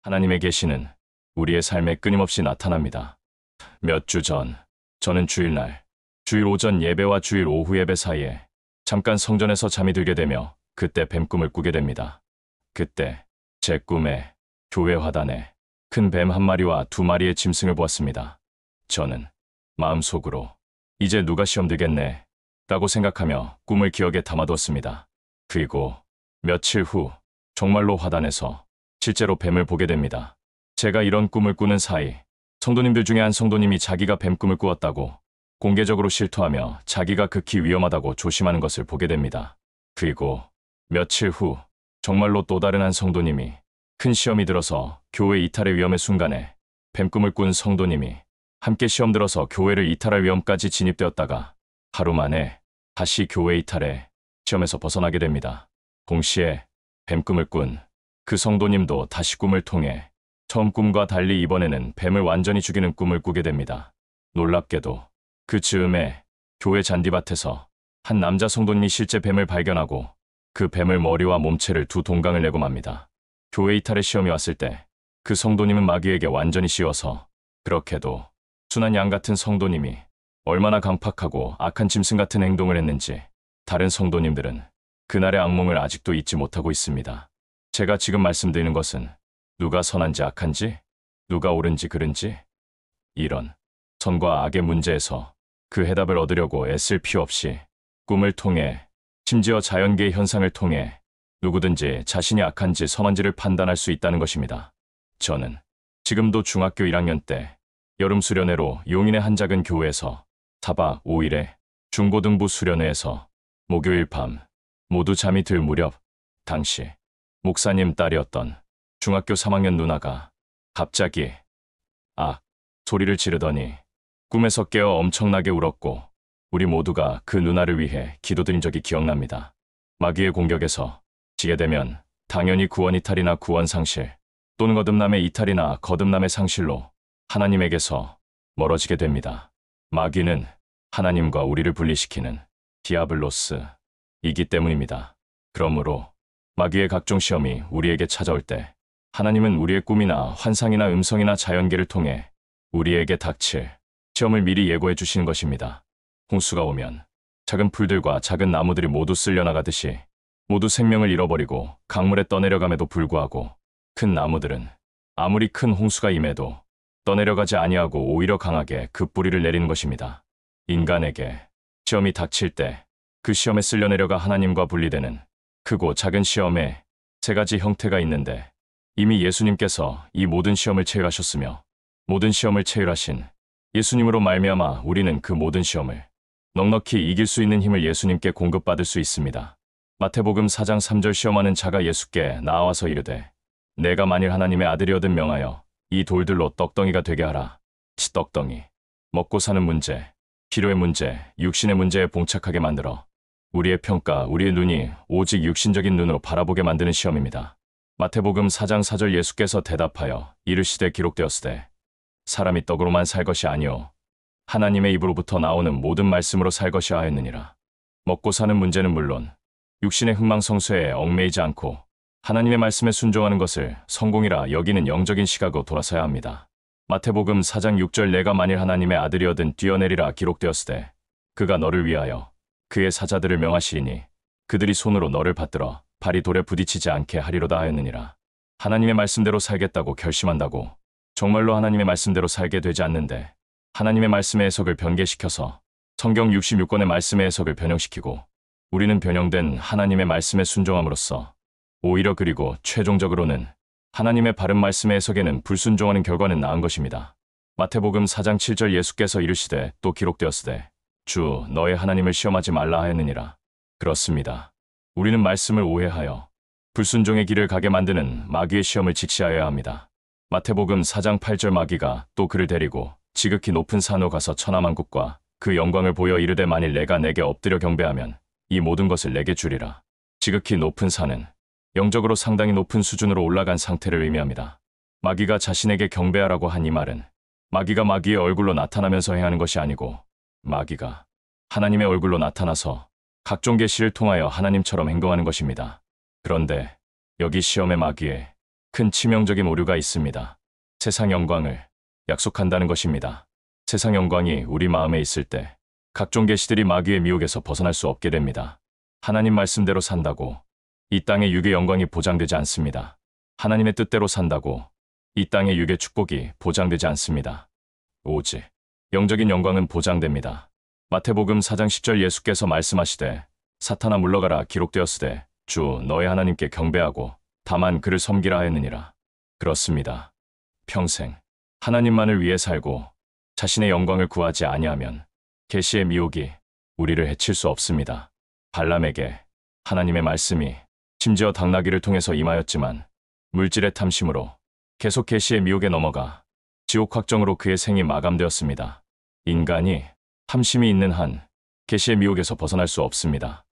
하나님의 계시는 우리의 삶에 끊임없이 나타납니다. 몇 주 전, 저는 주일날, 주일 오전 예배와 주일 오후 예배 사이에 잠깐 성전에서 잠이 들게 되며 그때 뱀꿈을 꾸게 됩니다. 그때 제 꿈에 교회 화단에 큰 뱀 한 마리와 두 마리의 짐승을 보았습니다. 저는 마음속으로 이제 누가 시험 들겠네 라고 생각하며 꿈을 기억에 담아두었습니다. 그리고 며칠 후 정말로 화단에서 실제로 뱀을 보게 됩니다. 제가 이런 꿈을 꾸는 사이 성도님들 중에 한 성도님이 자기가 뱀 꿈을 꾸었다고 공개적으로 실토하며 자기가 극히 위험하다고 조심하는 것을 보게 됩니다. 그리고 며칠 후 정말로 또 다른 한 성도님이 큰 시험이 들어서 교회 이탈의 위험의 순간에 뱀 꿈을 꾼 성도님이 함께 시험 들어서 교회를 이탈할 위험까지 진입되었다가 하루 만에 다시 교회 이탈에 시험에서 벗어나게 됩니다. 동시에 뱀 꿈을 꾼 그 성도님도 다시 꿈을 통해 처음 꿈과 달리 이번에는 뱀을 완전히 죽이는 꿈을 꾸게 됩니다. 놀랍게도 그 즈음에 교회 잔디밭에서 한 남자 성도님이 실제 뱀을 발견하고 그 뱀을 머리와 몸체를 두 동강을 내고 맙니다. 교회 이탈의 시험이 왔을 때 그 성도님은 마귀에게 완전히 씌워서 그렇게도 순한 양 같은 성도님이 얼마나 강팍하고 악한 짐승 같은 행동을 했는지 다른 성도님들은 그날의 악몽을 아직도 잊지 못하고 있습니다. 제가 지금 말씀드리는 것은 누가 선한지 악한지, 누가 옳은지 그른지 이런 선과 악의 문제에서 그 해답을 얻으려고 애쓸 필요 없이 꿈을 통해 심지어 자연계의 현상을 통해 누구든지 자신이 악한지 선한지를 판단할 수 있다는 것입니다. 저는 지금도 중학교 1학년 때 여름 수련회로 용인의 한 작은 교회에서 4박 5일의 중고등부 수련회에서 목요일 밤 모두 잠이 들 무렵 당시 목사님 딸이었던 중학교 3학년 누나가 갑자기 아 소리를 지르더니 꿈에서 깨어 엄청나게 울었고 우리 모두가 그 누나를 위해 기도드린 적이 기억납니다. 마귀의 공격에서 지게 되면 당연히 구원 이탈이나 구원 상실 또는 거듭남의 이탈이나 거듭남의 상실로 하나님에게서 멀어지게 됩니다. 마귀는 하나님과 우리를 분리시키는 디아블로스이기 때문입니다. 그러므로 마귀의 각종 시험이 우리에게 찾아올 때 하나님은 우리의 꿈이나 환상이나 음성이나 자연계를 통해 우리에게 닥칠 시험을 미리 예고해 주시는 것입니다. 홍수가 오면 작은 풀들과 작은 나무들이 모두 쓸려나가듯이 모두 생명을 잃어버리고 강물에 떠내려감에도 불구하고 큰 나무들은 아무리 큰 홍수가 임해도 떠내려가지 아니하고 오히려 강하게 그 뿌리를 내리는 것입니다. 인간에게 시험이 닥칠 때 그 시험에 쓸려내려가 하나님과 분리되는 크고 작은 시험에 세 가지 형태가 있는데 이미 예수님께서 이 모든 시험을 체휼하셨으며 모든 시험을 체휼하신 예수님으로 말미암아 우리는 그 모든 시험을 넉넉히 이길 수 있는 힘을 예수님께 공급받을 수 있습니다. 마태복음 4장 3절 시험하는 자가 예수께 나와서 이르되 내가 만일 하나님의 아들이거든 명하여 이 돌들로 떡덩이가 되게 하라. 떡덩이, 먹고 사는 문제, 필요의 문제, 육신의 문제에 봉착하게 만들어 우리의 평가, 우리의 눈이 오직 육신적인 눈으로 바라보게 만드는 시험입니다. 마태복음 4장 4절 예수께서 대답하여 이르시되 기록되었으되 사람이 떡으로만 살 것이 아니요 하나님의 입으로부터 나오는 모든 말씀으로 살 것이라 하였느니라. 먹고 사는 문제는 물론 육신의 흥망성쇠에 얽매이지 않고 하나님의 말씀에 순종하는 것을 성공이라 여기는 영적인 시각으로 돌아서야 합니다. 마태복음 4장 6절 내가 만일 하나님의 아들이어든 뛰어내리라 기록되었으되 그가 너를 위하여 그의 사자들을 명하시리니 그들이 손으로 너를 받들어 발이 돌에 부딪히지 않게 하리로다 하였느니라. 하나님의 말씀대로 살겠다고 결심한다고 정말로 하나님의 말씀대로 살게 되지 않는데 하나님의 말씀의 해석을 변개시켜서 성경 66권의 말씀의 해석을 변형시키고 우리는 변형된 하나님의 말씀에 순종함으로써 오히려 그리고 최종적으로는 하나님의 바른 말씀의 해석에는 불순종하는 결과는 나은 것입니다. 마태복음 4장 7절 예수께서 이르시되 또 기록되었으되 주 너의 하나님을 시험하지 말라 하였느니라. 그렇습니다. 우리는 말씀을 오해하여 불순종의 길을 가게 만드는 마귀의 시험을 직시하여야 합니다. 마태복음 4장 8절 마귀가 또 그를 데리고 지극히 높은 산으로 가서 천하만국과 그 영광을 보여 이르되 만일 내가 내게 엎드려 경배하면 이 모든 것을 내게 주리라. 지극히 높은 산은 영적으로 상당히 높은 수준으로 올라간 상태를 의미합니다. 마귀가 자신에게 경배하라고 한 이 말은 마귀가 마귀의 얼굴로 나타나면서 해야 하는 것이 아니고 마귀가 하나님의 얼굴로 나타나서 각종 계시를 통하여 하나님처럼 행동하는 것입니다. 그런데 여기 시험의 마귀의 큰 치명적인 오류가 있습니다. 세상 영광을 약속한다는 것입니다. 세상 영광이 우리 마음에 있을 때 각종 계시들이 마귀의 미혹에서 벗어날 수 없게 됩니다. 하나님 말씀대로 산다고 이 땅의 육의 영광이 보장되지 않습니다. 하나님의 뜻대로 산다고 이 땅의 육의 축복이 보장되지 않습니다. 오직 영적인 영광은 보장됩니다. 마태복음 4장 10절 예수께서 말씀하시되 사탄아 물러가라 기록되었으되 주 너의 하나님께 경배하고 다만 그를 섬기라 하였느니라. 그렇습니다. 평생 하나님만을 위해 살고 자신의 영광을 구하지 아니하면 계시의 미혹이 우리를 해칠 수 없습니다. 발람에게 하나님의 말씀이 심지어 당나귀를 통해서 임하였지만 물질의 탐심으로 계속 계시의 미혹에 넘어가 지옥 확정으로 그의 생이 마감되었습니다. 인간이 탐심이 있는 한 계시의 미혹에서 벗어날 수 없습니다.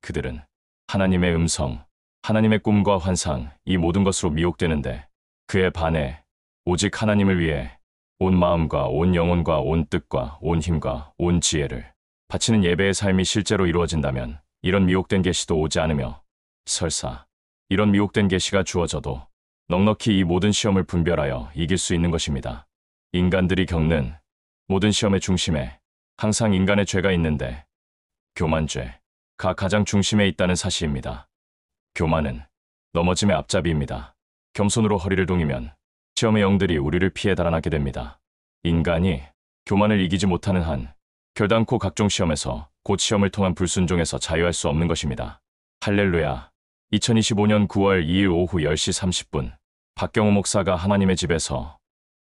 그들은 하나님의 음성, 하나님의 꿈과 환상, 이 모든 것으로 미혹되는데 그에 반해 오직 하나님을 위해 온 마음과 온 영혼과 온 뜻과 온 힘과 온 지혜를 바치는 예배의 삶이 실제로 이루어진다면 이런 미혹된 계시도 오지 않으며 설사 이런 미혹된 계시가 주어져도 넉넉히 이 모든 시험을 분별하여 이길 수 있는 것입니다. 인간들이 겪는 모든 시험의 중심에 항상 인간의 죄가 있는데 교만죄가 가장 중심에 있다는 사실입니다. 교만은 넘어짐의 앞잡이입니다. 겸손으로 허리를 동이면 시험의 영들이 우리를 피해 달아나게 됩니다. 인간이 교만을 이기지 못하는 한 결단코 각종 시험에서 곧 시험을 통한 불순종에서 자유할 수 없는 것입니다. 할렐루야. 2025년 9월 2일 오후 10시 30분 박경호 목사가 하나님의 집에서